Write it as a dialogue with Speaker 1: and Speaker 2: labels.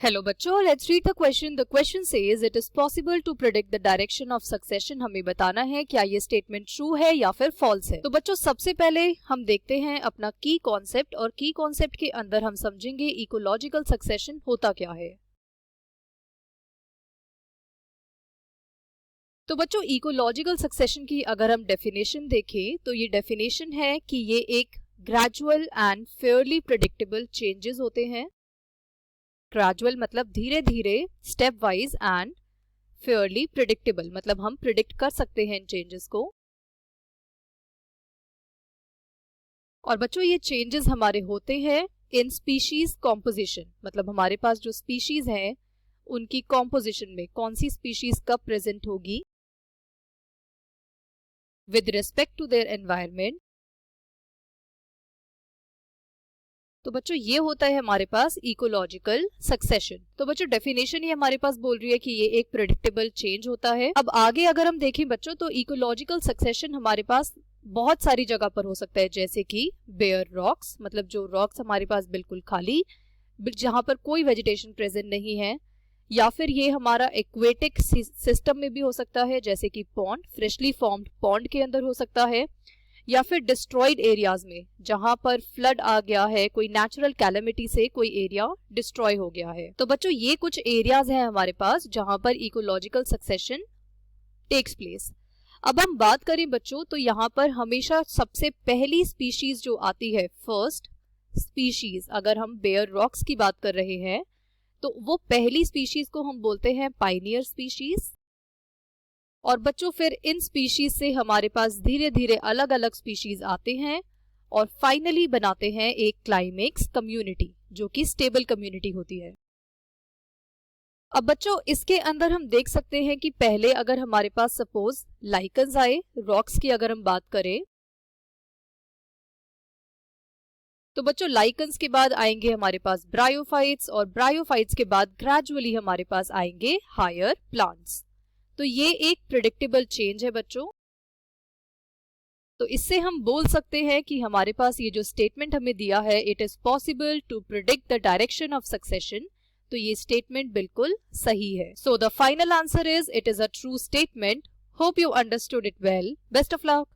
Speaker 1: Hello बच्चों, let's read the question. The question says it is possible to predict the direction of succession. हमें बताना है क्या ये स्टेटमेंट ट्रू है या फिर फॉल्स है। तो बच्चों सबसे पहले हम देखते हैं अपना की कॉन्सेप्ट, और की कॉन्सेप्ट के अंदर हम समझेंगे इकोलॉजिकल सक्सेशन होता क्या है। तो बच्चों इकोलॉजिकल सक्सेशन की अगर हम डेफिनेशन देखें तो ये डेफिनेशन है कि ये एक gradual and Fairlie predictable changes होते हैं। ग्रेजुअल मतलब धीरे धीरे, step wise, and Fairlie predictable मतलब हम प्रिडिक्ट कर सकते हैं इन चेंजेस को। और बच्चों ये चेंजेस हमारे होते हैं इन स्पीशीज कॉम्पोजिशन, मतलब हमारे पास जो स्पीशीज हैं उनकी कॉम्पोजिशन में कौन सी स्पीशीज कब प्रेजेंट होगी with respect to their environment. तो बच्चों ये होता है हमारे पास इकोलॉजिकल सक्सेशन। तो बच्चों डेफिनेशन ही हमारे पास बोल रही है कि ये एक प्रेडिक्टेबल चेंज होता है। अब आगे अगर हम देखें बच्चों तो इकोलॉजिकल सक्सेशन हमारे पास बहुत सारी जगह पर हो सकता है, जैसे कि बेयर रॉक्स, मतलब जो रॉक्स हमारे पास बिल्कुल खाली, जहां पर कोई वेजिटेशन प्रेजेंट नहीं है, या फिर ये हमारा एक्वेटिक सिस्टम में भी हो सकता है, जैसे कि पॉन्ड, फ्रेशली फॉर्म्ड पॉन्ड के अंदर हो सकता है, या फिर डिस्ट्रॉयड एरियाज में जहां पर फ्लड आ गया है, कोई नेचुरल कैलेमिटी से कोई एरिया डिस्ट्रॉय हो गया है। तो बच्चों ये कुछ एरियाज हैं हमारे पास जहां पर इकोलॉजिकल सक्सेशन टेक्स प्लेस। अब हम बात करें बच्चों तो यहाँ पर हमेशा सबसे पहली स्पीशीज जो आती है, फर्स्ट स्पीशीज, अगर हम बेयर रॉक्स की बात कर रहे हैं तो वो पहली स्पीशीज को हम बोलते हैं पाइनियर स्पीशीज। और बच्चों फिर इन स्पीशीज से हमारे पास धीरे धीरे अलग अलग स्पीशीज आते हैं और फाइनली बनाते हैं एक क्लाइमेक्स कम्युनिटी जो कि स्टेबल कम्युनिटी होती है। अब बच्चों इसके अंदर हम देख सकते हैं कि पहले अगर हमारे पास सपोज लाइकन्स आए, रॉक्स की अगर हम बात करें तो बच्चों लाइकन्स के बाद आएंगे हमारे पास ब्रायोफाइट्स, और ब्रायोफाइट्स के बाद ग्रेजुअली हमारे पास आएंगे हायर प्लांट्स। तो ये एक प्रिडिक्टेबल चेंज है बच्चों। तो इससे हम बोल सकते हैं कि हमारे पास ये जो स्टेटमेंट हमें दिया है, it is possible to predict the direction of succession, तो ये स्टेटमेंट बिल्कुल सही है। So the final answer is it is a true statement. Hope you understood it well. Best of luck.